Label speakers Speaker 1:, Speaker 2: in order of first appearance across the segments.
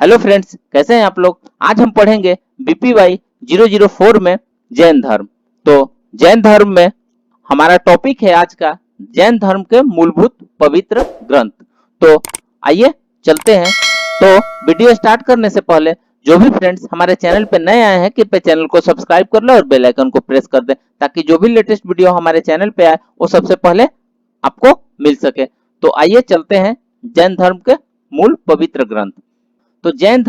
Speaker 1: Hello friends, कैसे हैं आप लोग। आज हम पढ़ेंगे बीपीवाई 004 में जैन धर्म। तो जैन धर्म में हमारा टॉपिक है आज का जैन धर्म के मूलभूत पवित्र ग्रंथ। तो आइए चलते हैं। तो वीडियो स्टार्ट करने से पहले जो भी फ्रेंड्स हमारे चैनल पे नए आए हैं कृपया चैनल को सब्सक्राइब कर लो और बेल आइकन को प्रेस कर दें ताकि जो भी लेटेस्ट वीडियो हमारे चैनल पे आए वो सबसे पहले आपको मिल सके। तो आइए चलते हैं जैन धर्म के मूल पवित्र ग्रंथ। तो जैन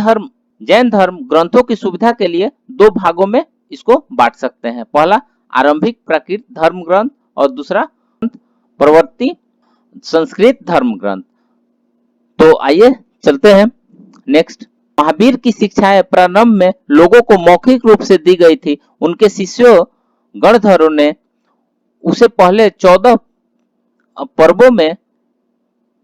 Speaker 1: धर्म ग्रंथों की सुविधा के लिए दो भागों में इसको बांट सकते हैं। पहला आरंभिक प्राकृत धर्म ग्रंथ और दूसरा प्रवर्ती संस्कृत धर्म ग्रंथ। तो आइए चलते हैं नेक्स्ट। महावीर की शिक्षाएं प्रारंभ में लोगों को मौखिक रूप से दी गई थी। उनके शिष्यों गणधरों ने उसे पहले 14 पर्वों में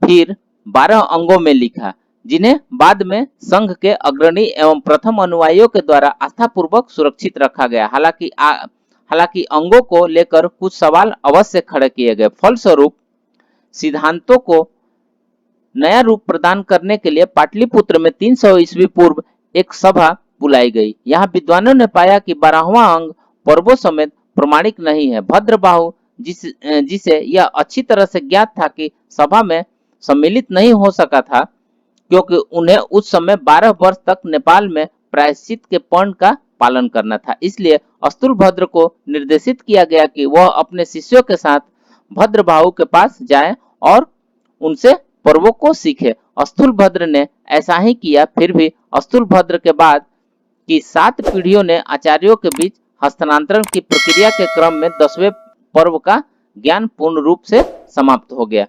Speaker 1: फिर 12 अंगों में लिखा, जिन्हें बाद में संघ के अग्रणी एवं प्रथम अनुयायियों के द्वारा आस्थापूर्वक सुरक्षित रखा गया। हालांकि अंगों को लेकर कुछ सवाल अवश्य खड़े किए गए। फलस्वरूप सिद्धांतों को नया रूप प्रदान करने के लिए पाटलिपुत्र में 300 ईस्वी पूर्व एक सभा बुलाई गई। यहाँ विद्वानों ने पाया कि 12वां अंग पर्वों समेत प्रमाणिक नहीं है। भद्रबाहु जिसे यह अच्छी तरह से ज्ञात था कि सभा में सम्मिलित नहीं हो सका था क्योंकि उन्हें उस समय 12 वर्ष तक नेपाल में प्रायश्चित के पर्ण का पालन करना था। इसलिए अस्तुलभद्र को निर्देशित किया गया कि वह अपने शिष्यों के साथ भद्रबाहु के पास जाए और उनसे पर्वों को सीखे। अस्तुलभद्र ने ऐसा ही किया। फिर भी अस्तुलभद्र के बाद की 7 पीढ़ियों ने आचार्यों के बीच हस्तांतरण की प्रक्रिया के क्रम में 10वें पर्व का ज्ञान पूर्ण रूप से समाप्त हो गया।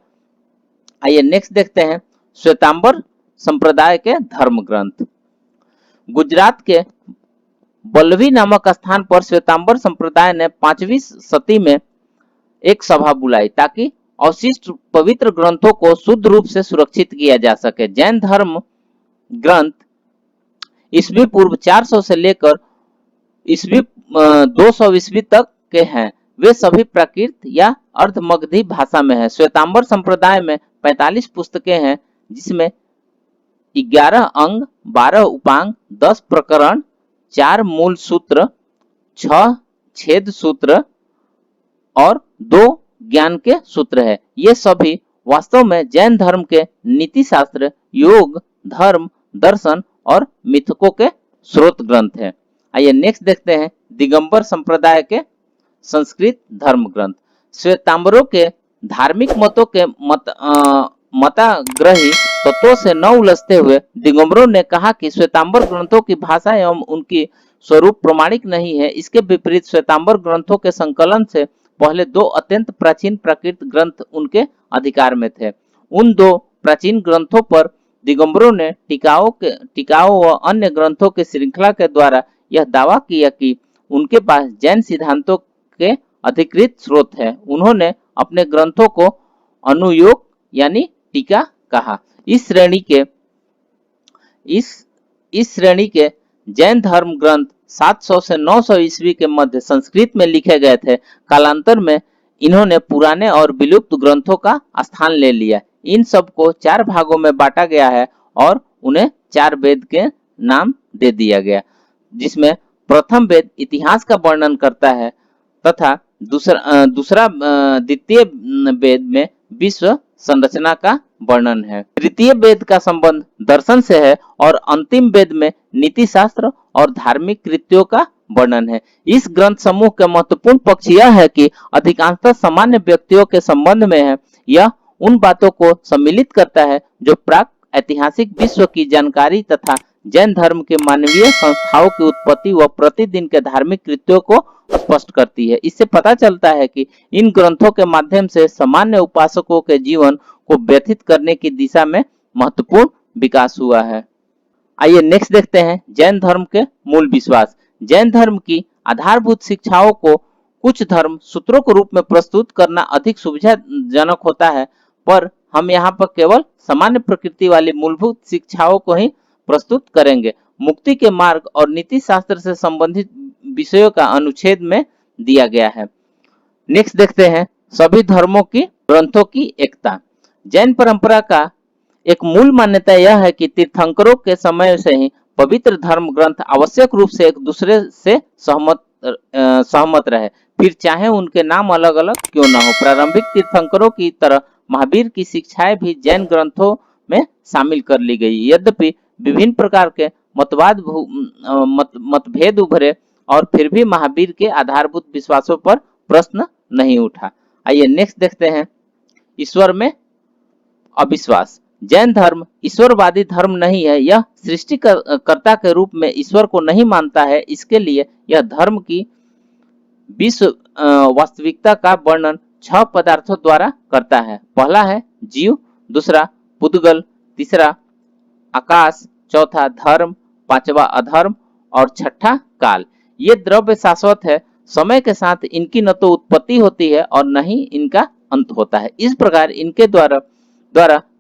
Speaker 1: आइए नेक्स्ट देखते हैं श्वेतांबर संप्रदाय के धर्म ग्रंथ। गुजरात के बल्लवी नामक स्थान पर श्वेतांबर संप्रदाय ने 5वीं सदी में एक सभा बुलाई ताकि अवशिष्ट पवित्र ग्रंथों को शुद्ध रूप से सुरक्षित किया जा सके। जैन धर्म ग्रंथ ईस्वी पूर्व 400 से लेकर ईस्वी 200 ईस्वी तक के हैं। वे सभी प्राकृत या अर्धमगधी भाषा में है। श्वेतांबर संप्रदाय में 45 पुस्तकें हैं, जिसमें 11 अंग, 12 उपांग, 10 प्रकरण, 4 मूल सूत्र, 6 छेद सूत्र और 2 ज्ञान के सूत्र है। ये सभी वास्तव में जैन धर्म के नीति शास्त्र, योग, धर्म, दर्शन और मिथकों के स्रोत ग्रंथ है। आइए नेक्स्ट देखते हैं दिगंबर संप्रदाय के संस्कृत धर्म ग्रंथ। श्वेतांबरों के धार्मिक मतों के मताग्रही तत्वों से न उलझते हुए दिगंबरों ने कहा कि श्वेतांबर ग्रंथों की भाषा एवं उनकी स्वरूप प्रमाणिक नहीं है। इसके विपरीत श्वेतांबर ग्रंथों के संकलन से पहले 2 अत्यंत प्राचीन प्राकृत ग्रंथ उनके अधिकार में थे। उन 2 प्राचीन ग्रंथों पर दिगंबरों ने टीकाओं व अन्य ग्रंथों की श्रृंखला के द्वारा यह दावा किया कि उनके पास जैन सिद्धांतों के अधिकृत स्रोत है। उन्होंने अपने ग्रंथों को अनुयोग यानी टीका कहा। इस श्रेणी के जैन धर्म ग्रंथ 700 से 900 ईस्वी के मध्य संस्कृत में लिखे गए थे। कालांतर में इन्होंने पुराने और विलुप्त ग्रंथों का स्थान ले लिया। इन सब को 4 भागों में बांटा गया है और उन्हें 4 वेद के नाम दे दिया गया, जिसमें प्रथम वेद इतिहास का वर्णन करता है तथा द्वितीय वेद में विश्व संरचना का वर्णन है। तृतीय वेद का संबंध दर्शन से है और अंतिम वेद में नीति शास्त्र और धार्मिक कृत्यों का वर्णन है। इस ग्रंथ समूह का महत्वपूर्ण पक्ष यह है कि अधिकांशतः सामान्य व्यक्तियों के संबंध में है। यह उन बातों को सम्मिलित करता है जो प्राक ऐतिहासिक विश्व की जानकारी तथा जैन धर्म के मानवीय संस्थाओं की उत्पत्ति व प्रतिदिन के धार्मिक कृत्यों को स्पष्ट करती है। इससे पता चलता है कि इन ग्रंथों के माध्यम से सामान्य उपासकों के जीवन को व्यथित करने की दिशा में महत्वपूर्ण विकास हुआ है। आइए नेक्स्ट देखते हैं जैन धर्म के मूल विश्वास। जैन धर्म की आधारभूत शिक्षाओं को कुछ धर्म सूत्रों के रूप में प्रस्तुत करना अधिक सुविधाजनक होता है, पर हम यहाँ पर केवल सामान्य प्रकृति वाली मूलभूत शिक्षाओं को ही प्रस्तुत करेंगे। मुक्ति के मार्ग और नीति शास्त्र से संबंधित विषयों का अनुच्छेद में दिया गया है। नेक्स्ट देखते हैं सभी धर्मों की ग्रंथों की एकता। जैन परंपरा का एक मूल मान्यता यह है कि तीर्थंकरों के समय से ही पवित्र धर्म ग्रंथ आवश्यक रूप से एक दूसरे से सहमत रहे, फिर चाहे उनके नाम अलग अलग क्यों न हो। प्रारंभिक तीर्थंकरों की तरह महावीर की शिक्षाएं भी जैन ग्रंथों में शामिल कर ली गई। यद्यपि विभिन्न प्रकार के मतभेद उभरे और फिर भी महावीर के आधारभूत विश्वासों पर प्रश्न नहीं उठा। आइए नेक्स्ट देखते हैं, ईश्वर में अविश्वास। जैन धर्म ईश्वरवादी धर्म नहीं है, यह सृष्टिकर्ता के रूप में ईश्वर को नहीं मानता है। इसके लिए यह धर्म की विश्व वास्तविकता का वर्णन 6 पदार्थों द्वारा करता है। पहला है जीव, दूसरा पुद्गल, तीसरा आकाश, चौथा धर्म, पांचवा अधर्म और छठा काल। ये द्रव्य शाश्वत है, समय के साथ इनकी न तो उत्पत्ति होती है और न ही इनका अंत होता है। इस प्रकार इनके द्वारा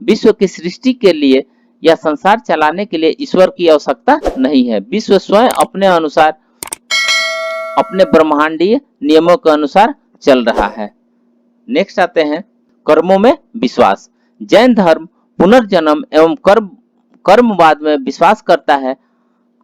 Speaker 1: विश्व की सृष्टि के लिए या संसार चलाने के लिए ईश्वर की आवश्यकता नहीं है। विश्व स्वयं अपने अनुसार, अपने ब्रह्मांडीय नियमों के अनुसार चल रहा है। नेक्स्ट आते हैं कर्मों में विश्वास। जैन धर्म पुनर्जन्म एवं कर्मवाद में विश्वास करता है।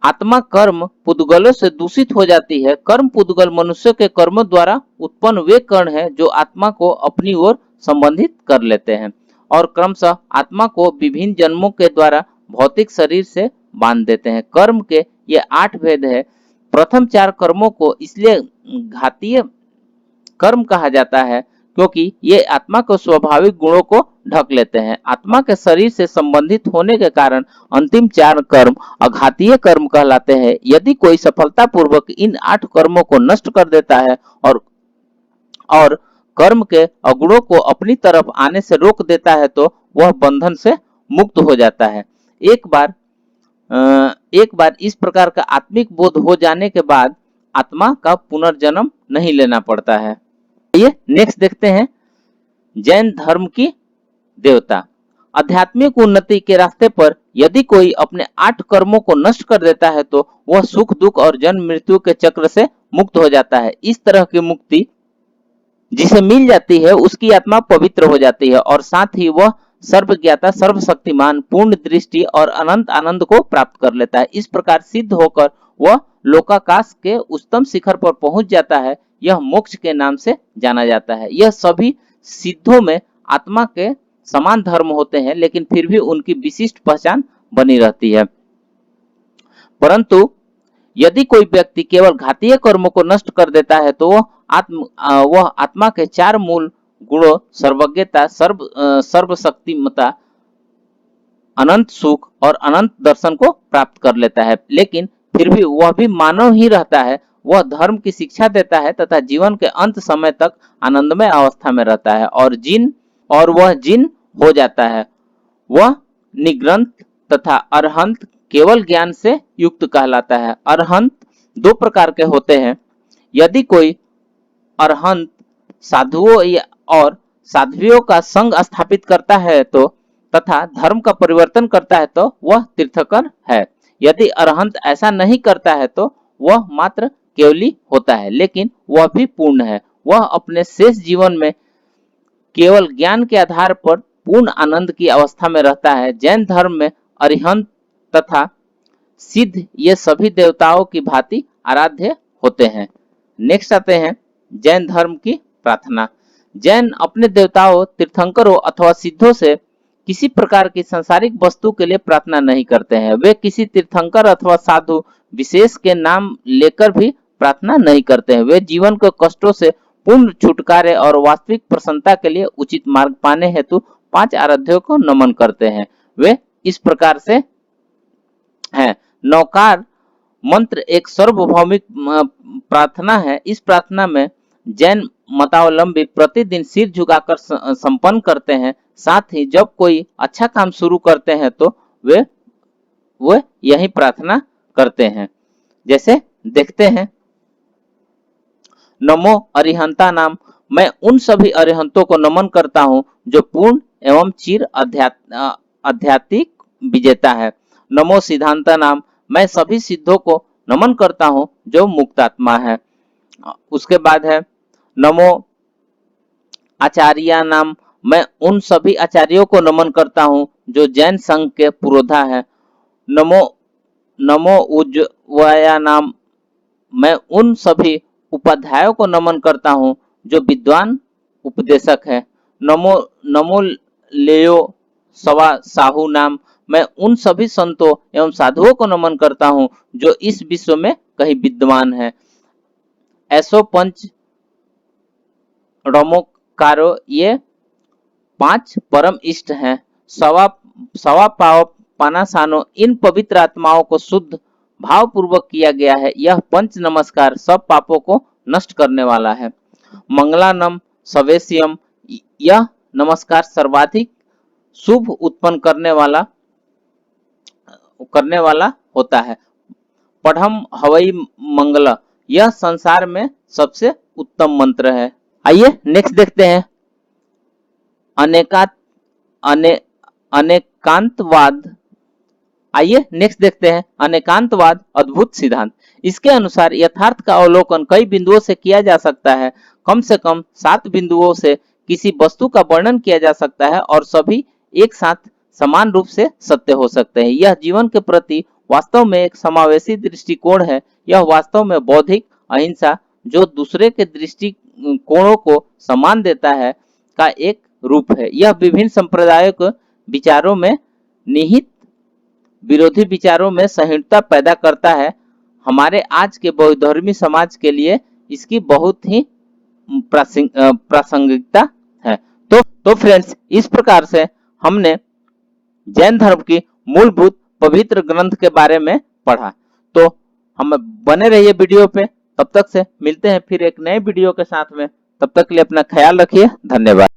Speaker 1: आत्मा कर्म पुद्गलों से दूषित हो जाती है। कर्म पुद्गल मनुष्य के कर्मों द्वारा उत्पन्न वे कण हैं जो आत्मा को अपनी ओर संबंधित कर लेते हैं और क्रमशः आत्मा को विभिन्न जन्मों के द्वारा भौतिक शरीर से बांध देते हैं। कर्म के ये 8 भेद है। प्रथम 4 कर्मों को इसलिए घातीय कर्म कहा जाता है क्योंकि ये आत्मा के स्वाभाविक गुणों को ढक लेते हैं। आत्मा के शरीर से संबंधित होने के कारण अंतिम 4 कर्म अघातीय कर्म कहलाते हैं। यदि कोई सफलतापूर्वक इन 8 कर्मों को नष्ट कर देता है और कर्म के अगुणों को अपनी तरफ आने से रोक देता है तो वह बंधन से मुक्त हो जाता है। एक बार इस प्रकार का आत्मिक बोध हो जाने के बाद आत्मा का पुनर्जन्म नहीं लेना पड़ता है। ये नेक्स्ट देखते हैं, जैन धर्म की देवता। आध्यात्मिक उन्नति के रास्ते पर यदि कोई अपने 8 कर्मों को नष्ट कर देता है तो वह सुख दुख और जन्म मृत्यु के चक्र से मुक्त हो जाता है। इस तरह की मुक्ति जिसे मिल जाती है उसकी आत्मा पवित्र हो जाती है और साथ ही वह सर्वज्ञाता, सर्वशक्तिमान, पूर्ण दृष्टि और अनंत आनंद को प्राप्त कर लेता है। इस प्रकार सिद्ध होकर वह लोकाकाश के उच्चतम शिखर पर पहुंच जाता है। यह मोक्ष के नाम से जाना जाता है। यह सभी सिद्धों में आत्मा के समान धर्म होते हैं, लेकिन फिर भी उनकी विशिष्ट पहचान बनी रहती है। परंतु यदि कोई व्यक्ति केवल घातीय कर्मों को नष्ट कर देता है तो वह आत्मा के 4 मूल गुणों सर्वज्ञता, सर्वशक्तिमता, अनंत सुख और अनंत दर्शन को प्राप्त कर लेता है। लेकिन फिर भी वह भी मानव ही रहता है। वह धर्म की शिक्षा देता है तथा जीवन के अंत समय तक आनंदमय अवस्था में रहता है और वह जिन हो जाता है। वह निग्रंथ तथा अरहंत केवल ज्ञान से युक्त कहलाता है। अरहंत 2 प्रकार के होते हैं। यदि कोई अरहंत साधुओं और साध्वियों का संग स्थापित करता है तो तथा धर्म का परिवर्तन करता है तो वह तीर्थंकर है। यदि अरहंत ऐसा नहीं करता है तो वह मात्र केवली होता है, लेकिन वह भी पूर्ण है। वह अपने शेष जीवन में केवल ज्ञान के आधार पर पूर्ण आनंद की अवस्था में रहता है। जैन धर्म में अरिहंत तथा सिद्ध ये सभी देवताओं की भांति आराध्य होते हैं। नेक्स्ट आते हैं जैन धर्म की प्रार्थना। जैन अपने देवताओं, तीर्थंकरों अथवा सिद्धों से किसी प्रकार की सांसारिक वस्तु के लिए प्रार्थना नहीं करते हैं। वे किसी तीर्थंकर अथवा साधु विशेष के नाम लेकर भी प्रार्थना नहीं करते हैं। वे जीवन के कष्टों से पूर्ण छुटकारे और वास्तविक प्रसन्नता के लिए उचित मार्ग पाने हेतु 5 आराध्यों को नमन करते हैं। वे इस प्रकार से हैं। नौकार मंत्र एक सार्वभौमिक प्रार्थना है। इस प्रार्थना में जैन मतावलंबी प्रतिदिन सिर झुकाकर संपन्न करते हैं। साथ ही जब कोई अच्छा काम शुरू करते हैं तो वे यही प्रार्थना करते हैं। जैसे देखते हैं, नमो अरिहंता नाम, मैं उन सभी अरिहंतों को नमन करता हूं जो पूर्ण एवं चिर आध्यात्मिक विजेता है। नमो सिद्धांता नाम, मैं सभी सिद्धों को नमन करता हूं जो मुक्तात्मा है। उसके बाद है नमो आचार्य नाम, मैं उन सभी आचार्यों को नमन करता हूं जो जैन संघ के पुरोधा है। नमो नमो उज्जवया नाम, मैं उन सभी उपाध्यायों को नमन करता हूँ जो विद्वान उपदेशक है। नमो नमो लेयो सवा साहू नाम, मैं उन सभी संतों एवं साधुओं को नमन करता हूँ जो इस विश्व में कहीं विद्वान है। ऐसो पंच रमोकारो, ये 5 परम इष्ट हैं। सवा सवा पाव पानासानो, इन पवित्र आत्माओं को शुद्ध भाव पूर्वक किया गया है। यह पंच नमस्कार सब पापों को नष्ट करने वाला है। मंगलानम सवेशियम, यह नमस्कार सर्वाधिक शुभ उत्पन्न करने वाला होता है। पढ़म हवई मंगल, यह संसार में सबसे उत्तम मंत्र है। आइए नेक्स्ट देखते हैं अनेका अने अनेकांतवाद। आइए नेक्स्ट देखते हैं अनेकांतवाद अद्भुत सिद्धांत। इसके अनुसार यथार्थ का अवलोकन कई बिंदुओं से किया जा सकता है। कम से कम 7 बिंदुओं से किसी वस्तु का वर्णन किया जा सकता है और सभी एक साथ समान रूप से सत्य हो सकते हैं। यह जीवन के प्रति वास्तव में एक समावेशी दृष्टिकोण है। यह वास्तव में बौद्धिक अहिंसा, जो दूसरे के दृष्टिकोणों को सम्मान देता है, का एक रूप है। यह विभिन्न संप्रदायों के विचारों में निहित विरोधी विचारों में सहिष्णुता पैदा करता है। हमारे आज के बहुधर्मी समाज के लिए इसकी बहुत ही प्रासंगिकता है। तो फ्रेंड्स, इस प्रकार से हमने जैन धर्म की मूलभूत पवित्र ग्रंथ के बारे में पढ़ा। तो हम बने रहिए वीडियो पे, तब तक से मिलते हैं फिर एक नए वीडियो के साथ में। तब तक के लिए अपना ख्याल रखिए। धन्यवाद।